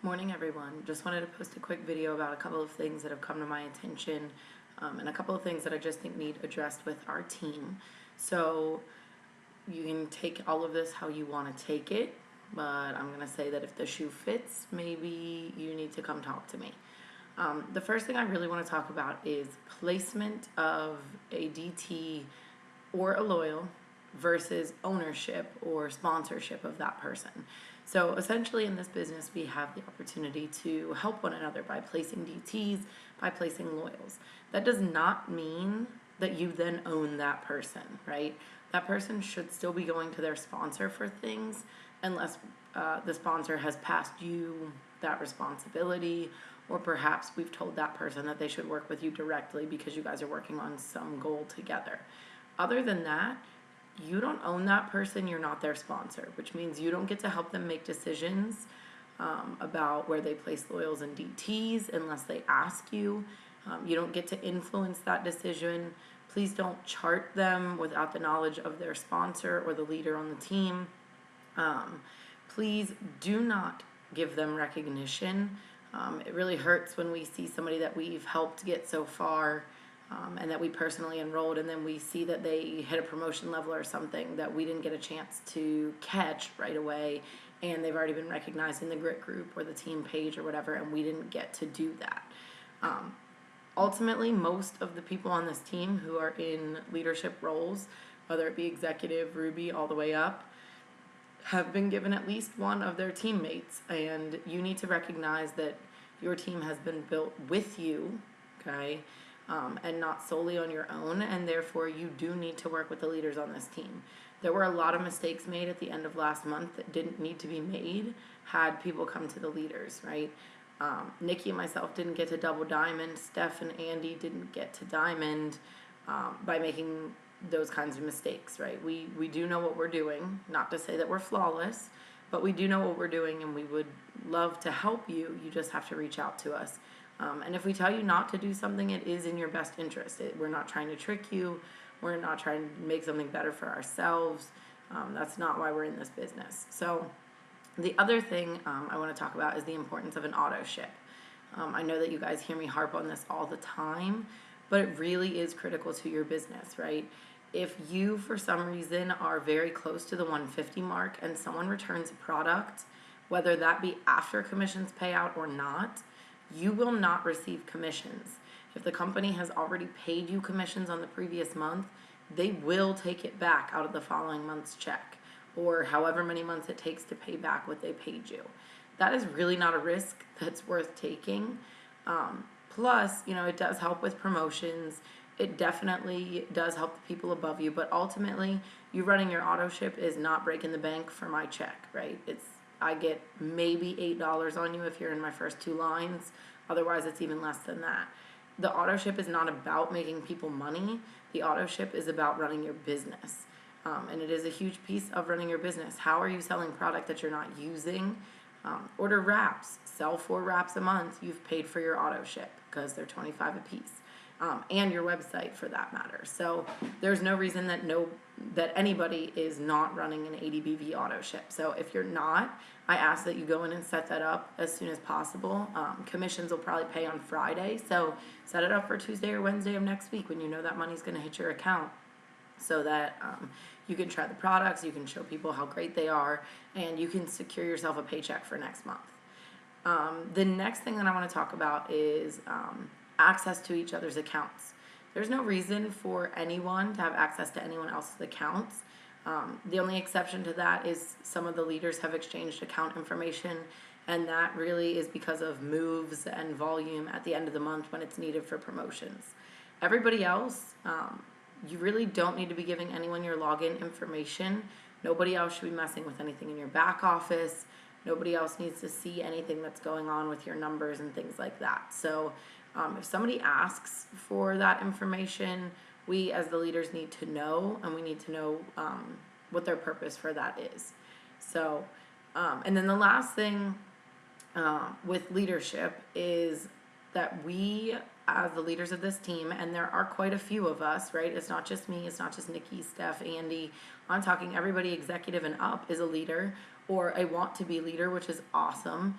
Morning, everyone. Just wanted to post a quick video about a couple of things that have come to my attention and a couple of things that I just think need addressed with our team. So you can take all of this how you want to take it, but I'm going to say that if the shoe fits, maybe you need to come talk to me. The first thing I really want to talk about is placement of a DT or a loyal versus ownership or sponsorship of that person. So essentially in this business, we have the opportunity to help one another by placing DTs, by placing loyals. That does not mean that you then own that person, right? That person should still be going to their sponsor for things unless the sponsor has passed you that responsibility, or perhaps we've told that person that they should work with you directly because you guys are working on some goal together. Other than that, you don't own that person, you're not their sponsor, which means you don't get to help them make decisions about where they place loyals and DTs unless they ask you. You don't get to influence that decision. Please don't chart them without the knowledge of their sponsor or the leader on the team. Please do not give them recognition. It really hurts when we see somebody that we've helped get so far and that we personally enrolled, and then we see that they hit a promotion level or something that we didn't get a chance to catch right away, and they've already been recognized in the grit group or the team page or whatever, and we didn't get to do that. Ultimately, most of the people on this team who are in leadership roles, whether it be executive, Ruby, all the way up, have been given at least one of their teammates, and you need to recognize that your team has been built with you, okay? And not solely on your own, and therefore you do need to work with the leaders on this team. There were a lot of mistakes made at the end of last month that didn't need to be made had people come to the leaders, right? Nikki and myself didn't get to double diamond. Steph and Andy didn't get to diamond by making those kinds of mistakes, right? We do know what we're doing, not to say that we're flawless, but we do know what we're doing, and we would love to help you. You just have to reach out to us. And if we tell you not to do something, it is in your best interest. We're not trying to trick you. We're not trying to make something better for ourselves. That's not why we're in this business. So the other thing I want to talk about is the importance of an auto ship. I know that you guys hear me harp on this all the time, but it really is critical to your business, right? If you, for some reason, are very close to the 150 mark and someone returns a product, whether that be after commissions payout or not, you will not receive commissions. If the company has already paid you commissions on the previous month, they will take it back out of the following month's check, or however many months it takes to pay back what they paid you. That is really not a risk that's worth taking. Plus, it does help with promotions. It definitely does help the people above you, but ultimately, you running your auto ship is not breaking the bank for my check, right? I get maybe $8 on you if you're in my first two lines. Otherwise, it's even less than that. The auto ship is not about making people money. The auto ship is about running your business. And it is a huge piece of running your business. How are you selling product that you're not using? Order wraps. Sell 4 wraps a month. You've paid for your auto ship because they're $25 a piece. And your website for that matter. So there's no reason that anybody is not running an ADBV auto ship. So if you're not, I ask that you go in and set that up as soon as possible. Commissions will probably pay on Friday, so set it up for Tuesday or Wednesday of next week when you know that money's going to hit your account, so that you can try the products, you can show people how great they are, and you can secure yourself a paycheck for next month. The next thing that I want to talk about is access to each other's accounts. There's no reason for anyone to have access to anyone else's accounts. The only exception to that is some of the leaders have exchanged account information, and that really is because of moves and volume at the end of the month when it's needed for promotions. Everybody else, you really don't need to be giving anyone your login information. Nobody else should be messing with anything in your back office. Nobody else needs to see anything that's going on with your numbers and things like that. So if somebody asks for that information, we as the leaders need to know, and we need to know what their purpose for that is. So, and then the last thing with leadership is that we, as the leaders of this team, and there are quite a few of us, right? It's not just me, it's not just Nikki, Steph, Andy. I'm talking everybody executive and up is a leader or a want to be leader, which is awesome.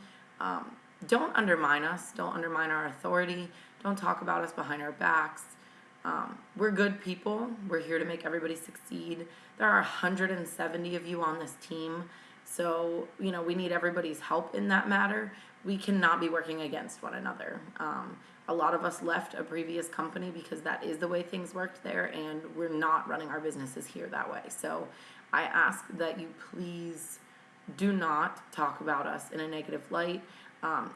Don't undermine us. Don't undermine our authority. Don't talk about us behind our backs. We're good people. We're here to make everybody succeed. There are 170 of you on this team. So, we need everybody's help in that matter. We cannot be working against one another. A lot of us left a previous company because that is the way things worked there, and we're not running our businesses here that way. So I ask that you please do not talk about us in a negative light.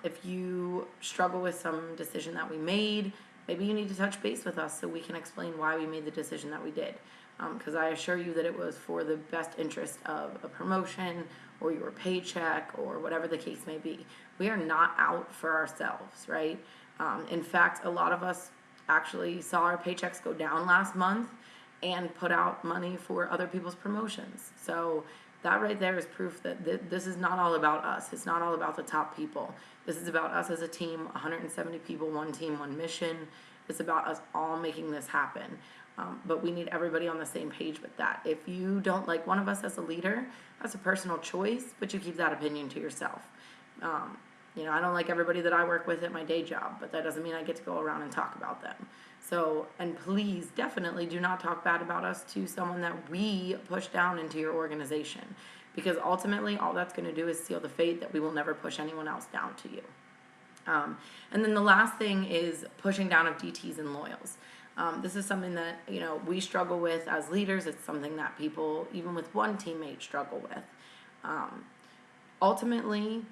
If you struggle with some decision that we made, maybe you need to touch base with us so we can explain why we made the decision that we did. Because I assure you that it was for the best interest of a promotion or your paycheck or whatever the case may be. We are not out for ourselves, right? In fact, a lot of us actually saw our paychecks go down last month and put out money for other people's promotions. So that right there is proof that this is not all about us. It's not all about the top people. This is about us as a team, 170 people, one team, one mission. It's about us all making this happen. But we need everybody on the same page with that. If you don't like one of us as a leader, that's a personal choice, but you keep that opinion to yourself. I don't like everybody that I work with at my day job, but that doesn't mean I get to go around and talk about them. So, and please definitely do not talk bad about us to someone that we push down into your organization, because ultimately all that's going to do is seal the fate that we will never push anyone else down to you. And then the last thing is pushing down of DTs and loyals. This is something that, we struggle with as leaders. It's something that people, even with one teammate, struggle with. Ultimately,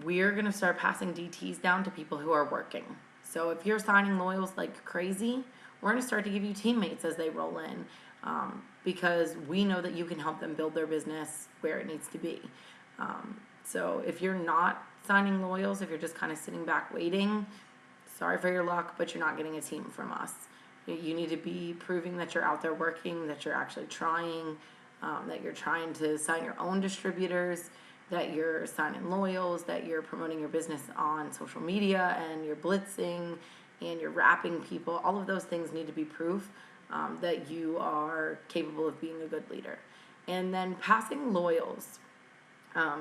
we're going to start passing DTs down to people who are working. So if you're signing loyals like crazy, we're going to start to give you teammates as they roll in, because we know that you can help them build their business where it needs to be. So if you're not signing loyals, if you're just kind of sitting back waiting, sorry for your luck, but you're not getting a team from us. You need to be proving that you're out there working, that you're actually trying, that you're trying to sign your own distributors, that you're signing loyals, that you're promoting your business on social media, and you're blitzing, and you're wrapping people. All of those things need to be proof that you are capable of being a good leader. And then passing loyals.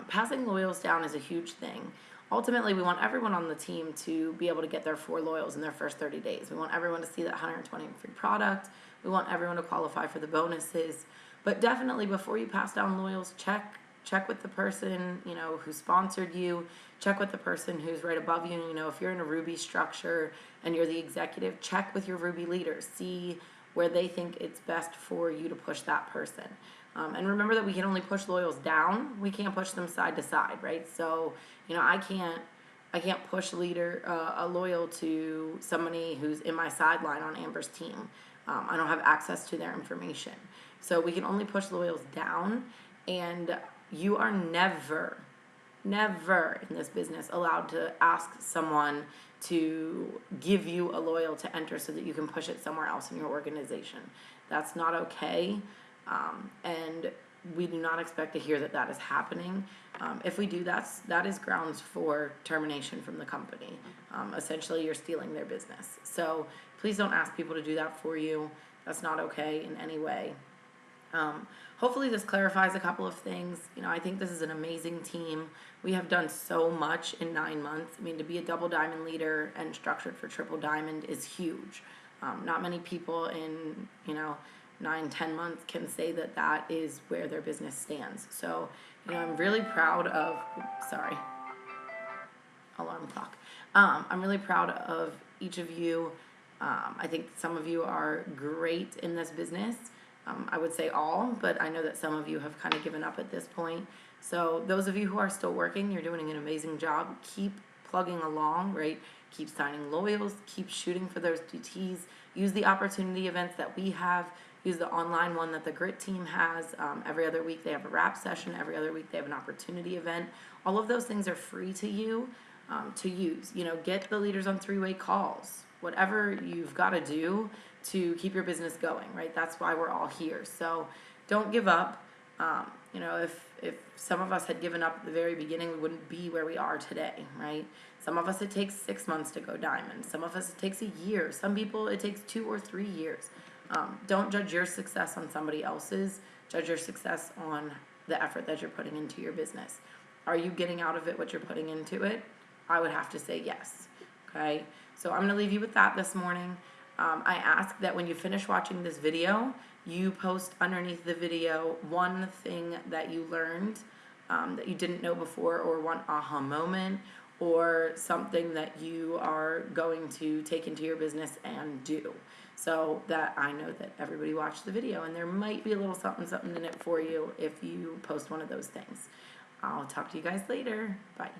Passing loyals down is a huge thing. Ultimately, we want everyone on the team to be able to get their 4 loyals in their first 30 days. We want everyone to see that 120 free product. We want everyone to qualify for the bonuses. But definitely, before you pass down loyals, check with the person, who sponsored you. Check with the person who's right above you. If you're in a Ruby structure and you're the executive, check with your Ruby leaders. See where they think it's best for you to push that person. And remember that we can only push loyals down. We can't push them side to side, right? So, I can't push a loyal to somebody who's in my sideline on Amber's team. I don't have access to their information. So we can only push loyals down, and you are never in this business allowed to ask someone to give you a loyal to enter so that you can push it somewhere else in your organization. That's not okay. And we do not expect to hear that is happening. If we do, that is grounds for termination from the company. Essentially, you're stealing their business. So please don't ask people to do that for you. That's not okay in any way. Hopefully this clarifies a couple of things. I think this is an amazing team. We have done so much in 9 months. To be a double diamond leader and structured for triple diamond is huge. Not many people in, 9-10 months can say that is where their business stands. So, I'm really proud of, alarm clock. I'm really proud of each of you. I think some of you are great in this business. I would say all, but I know that some of you have kind of given up at this point. So those of you who are still working, you're doing an amazing job. Keep plugging along, right? Keep signing loyals, keep shooting for those DTs. Use the opportunity events that we have. Use the online one that the Grit team has. Every other week they have a wrap session. Every other week they have an opportunity event. All of those things are free to you to use. Get the leaders on 3-way calls. Whatever you've got to do to keep your business going, right? That's why we're all here. So don't give up. If some of us had given up at the very beginning, we wouldn't be where we are today, right? Some of us it takes 6 months to go diamond. Some of us it takes a year. Some people it takes 2 or 3 years. Don't judge your success on somebody else's. Judge your success on the effort that you're putting into your business. Are you getting out of it what you're putting into it? I would have to say yes. Okay, so I'm going to leave you with that this morning. I ask that when you finish watching this video, you post underneath the video one thing that you learned that you didn't know before, or one aha moment, or something that you are going to take into your business and do, so that I know that everybody watched the video, and there might be a little something in it for you if you post one of those things. I'll talk to you guys later. Bye.